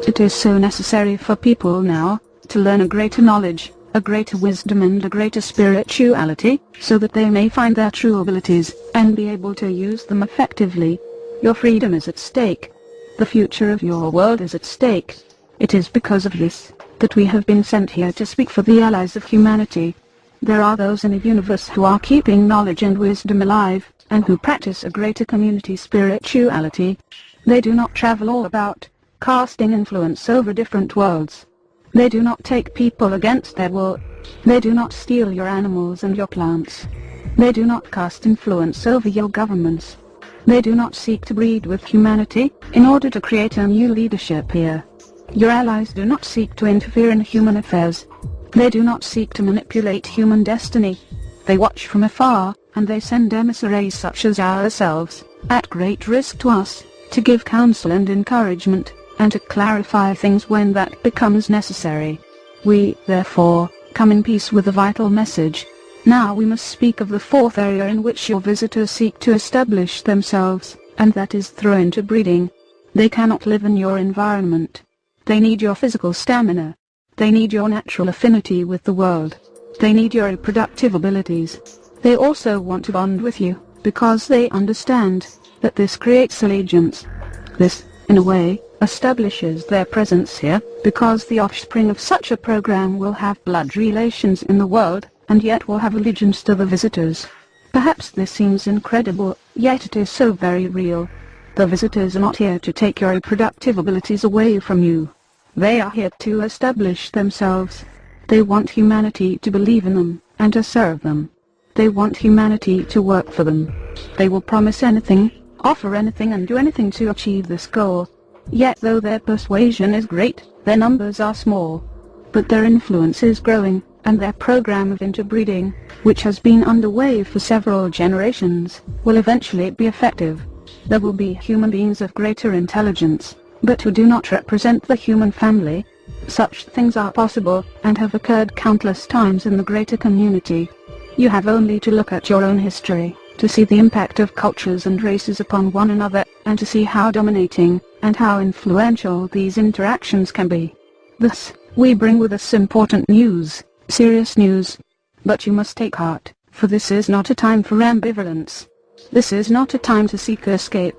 It is so necessary for people now to learn a greater knowledge, a greater wisdom and a greater spirituality, so that they may find their true abilities and be able to use them effectively. Your freedom is at stake. The future of your world is at stake. It is because of this that we have been sent here to speak for the allies of humanity. There are those in the universe who are keeping knowledge and wisdom alive, and who practice a greater community spirituality. They do not travel all about, casting influence over different worlds. They do not take people against their will. They do not steal your animals and your plants. They do not cast influence over your governments. They do not seek to breed with humanity in order to create a new leadership here. Your allies do not seek to interfere in human affairs. They do not seek to manipulate human destiny. They watch from afar, and they send emissaries such as ourselves, at great risk to us, to give counsel and encouragement, and to clarify things when that becomes necessary. We, therefore, come in peace with a vital message. Now we must speak of the fourth area in which your visitors seek to establish themselves, and that is through interbreeding. They cannot live in your environment. They need your physical stamina. They need your natural affinity with the world. They need your reproductive abilities. They also want to bond with you, because they understand that this creates allegiance. This, in a way, establishes their presence here, because the offspring of such a program will have blood relations in the world, and yet will have allegiance to the visitors. Perhaps this seems incredible, yet it is so very real. The visitors are not here to take your reproductive abilities away from you. They are here to establish themselves. They want humanity to believe in them, and to serve them. They want humanity to work for them. They will promise anything, offer anything and do anything to achieve this goal. Yet though their persuasion is great, their numbers are small. But their influence is growing, and their program of interbreeding, which has been underway for several generations, will eventually be effective. There will be human beings of greater intelligence, but who do not represent the human family. Such things are possible, and have occurred countless times in the greater community. You have only to look at your own history, to see the impact of cultures and races upon one another, and to see how dominating, and how influential these interactions can be. Thus, we bring with us important news, serious news. But you must take heart, for this is not a time for ambivalence. This is not a time to seek escape.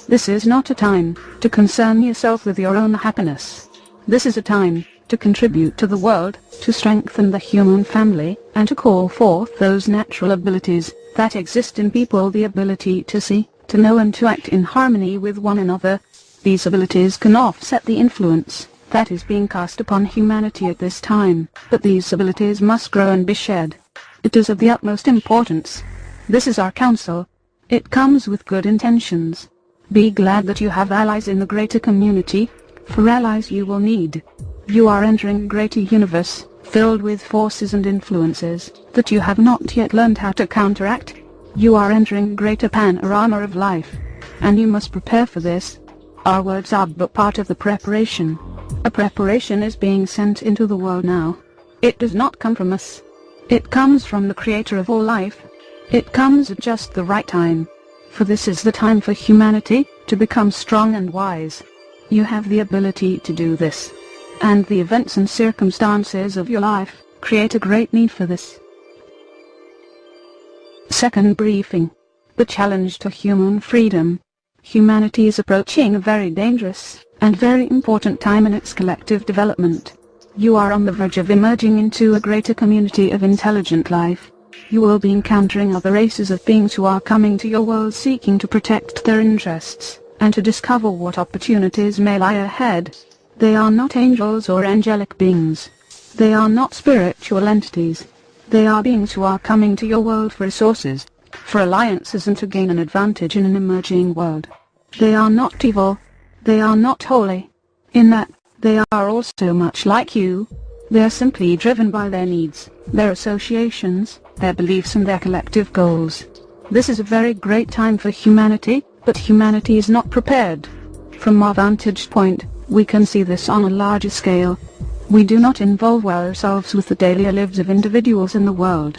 This is not a time to concern yourself with your own happiness. This is a time to contribute to the world, to strengthen the human family, and to call forth those natural abilities that exist in people, the ability to see, to know and to act in harmony with one another. These abilities can offset the influence that is being cast upon humanity at this time, but these abilities must grow and be shared. It is of the utmost importance. This is our counsel. It comes with good intentions. Be glad that you have allies in the greater community, for allies you will need. You are entering a greater universe, filled with forces and influences that you have not yet learned how to counteract. You are entering a greater panorama of life, and you must prepare for this. Our words are but part of the preparation. A preparation is being sent into the world now. It does not come from us. It comes from the Creator of all life. It comes at just the right time. For this is the time for humanity to become strong and wise. You have the ability to do this. And the events and circumstances of your life create a great need for this. Second briefing. The challenge to human freedom. Humanity is approaching a very dangerous and very important time in its collective development. You are on the verge of emerging into a greater community of intelligent life. You will be encountering other races of beings who are coming to your world seeking to protect their interests, and to discover what opportunities may lie ahead. They are not angels or angelic beings. They are not spiritual entities. They are beings who are coming to your world for resources, for alliances and to gain an advantage in an emerging world. They are not evil. They are not holy. In that, they are also much like you. They are simply driven by their needs, their associations, their beliefs and their collective goals. This is a very great time for humanity, but humanity is not prepared. From our vantage point, we can see this on a larger scale. We do not involve ourselves with the daily lives of individuals in the world.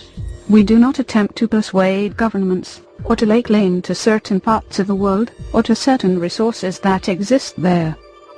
We do not attempt to persuade governments, or to lay claim to certain parts of the world, or to certain resources that exist there.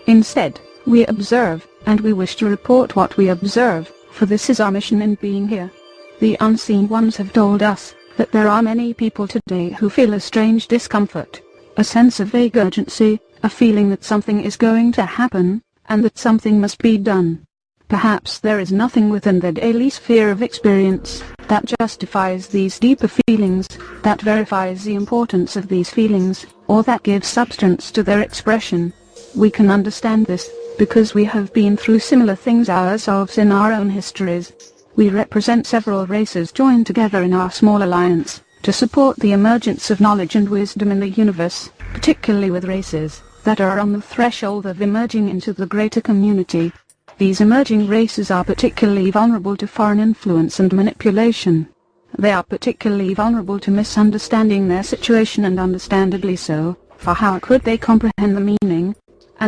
Instead, We observe, and we wish to report what we observe, for this is our mission in being here. The unseen ones have told us that there are many people today who feel a strange discomfort, a sense of vague urgency, a feeling that something is going to happen, and that something must be done. Perhaps there is nothing within their daily sphere of experience that justifies these deeper feelings, that verifies the importance of these feelings, or that gives substance to their expression. We can understand this because we have been through similar things ourselves in our own histories. We represent several races joined together in our small alliance to support the emergence of knowledge and wisdom in the universe, particularly with races that are on the threshold of emerging into the greater community. These emerging races are particularly vulnerable to foreign influence and manipulation. They are particularly vulnerable to misunderstanding their situation, and understandably so, for how could they comprehend the meaning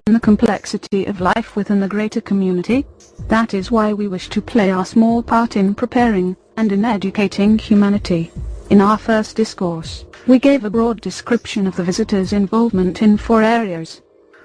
and the complexity of life within the greater community? That is why we wish to play our small part in preparing and in educating humanity. In our first discourse, we gave a broad description of the visitors' involvement in 4 areas.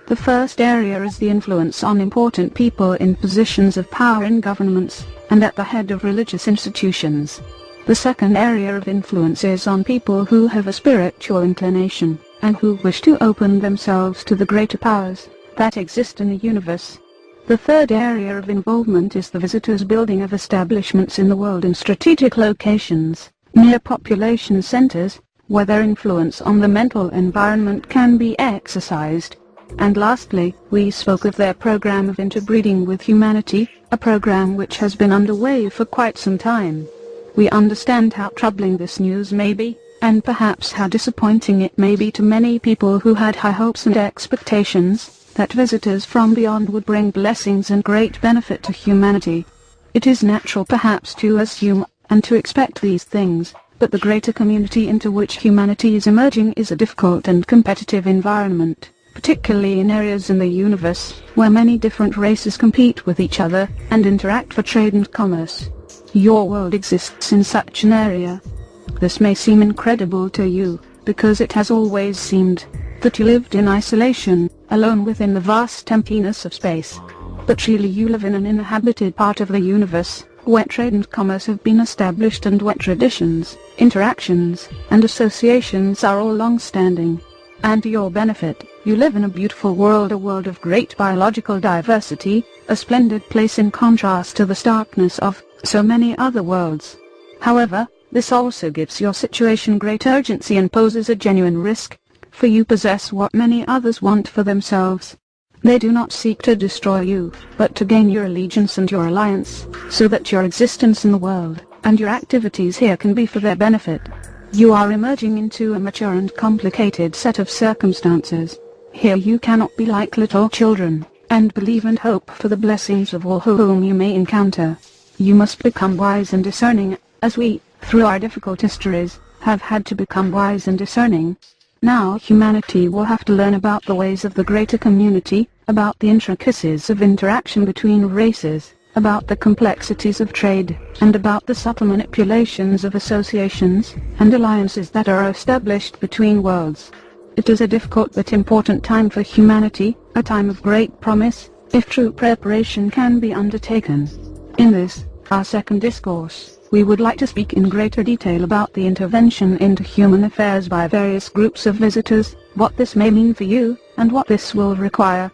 The first area is the influence on important people in positions of power in governments, and at the head of religious institutions. The second area of influence is on people who have a spiritual inclination, and who wish to open themselves to the greater powers that exist in the universe. The third area of involvement is the visitors' building of establishments in the world in strategic locations, near population centers, where their influence on the mental environment can be exercised. And lastly, we spoke of their program of interbreeding with humanity, a program which has been underway for quite some time. We understand how troubling this news may be, and perhaps how disappointing it may be to many people who had high hopes and expectations that visitors from beyond would bring blessings and great benefit to humanity. It is natural perhaps to assume and to expect these things, but the greater community into which humanity is emerging is a difficult and competitive environment, particularly in areas in the universe where many different races compete with each other and interact for trade and commerce. Your world exists in such an area. This may seem incredible to you, because it has always seemed that you lived in isolation, alone within the vast emptiness of space. But really you live in an inhabited part of the universe, where trade and commerce have been established and where traditions, interactions, and associations are all long-standing. And to your benefit, you live in a beautiful world, a world of great biological diversity, a splendid place in contrast to the starkness of so many other worlds. However, this also gives your situation great urgency and poses a genuine risk, for you possess what many others want for themselves. They do not seek to destroy you, but to gain your allegiance and your alliance, so that your existence in the world, and your activities here can be for their benefit. You are emerging into a mature and complicated set of circumstances. Here you cannot be like little children, and believe and hope for the blessings of all whom you may encounter. You must become wise and discerning, as we, through our difficult histories, have had to become wise and discerning. Now humanity will have to learn about the ways of the greater community, about the intricacies of interaction between races, about the complexities of trade, and about the subtle manipulations of associations and alliances that are established between worlds. It is a difficult but important time for humanity, a time of great promise, if true preparation can be undertaken. In this, our second discourse, we would like to speak in greater detail about the intervention into human affairs by various groups of visitors, what this may mean for you, and what this will require,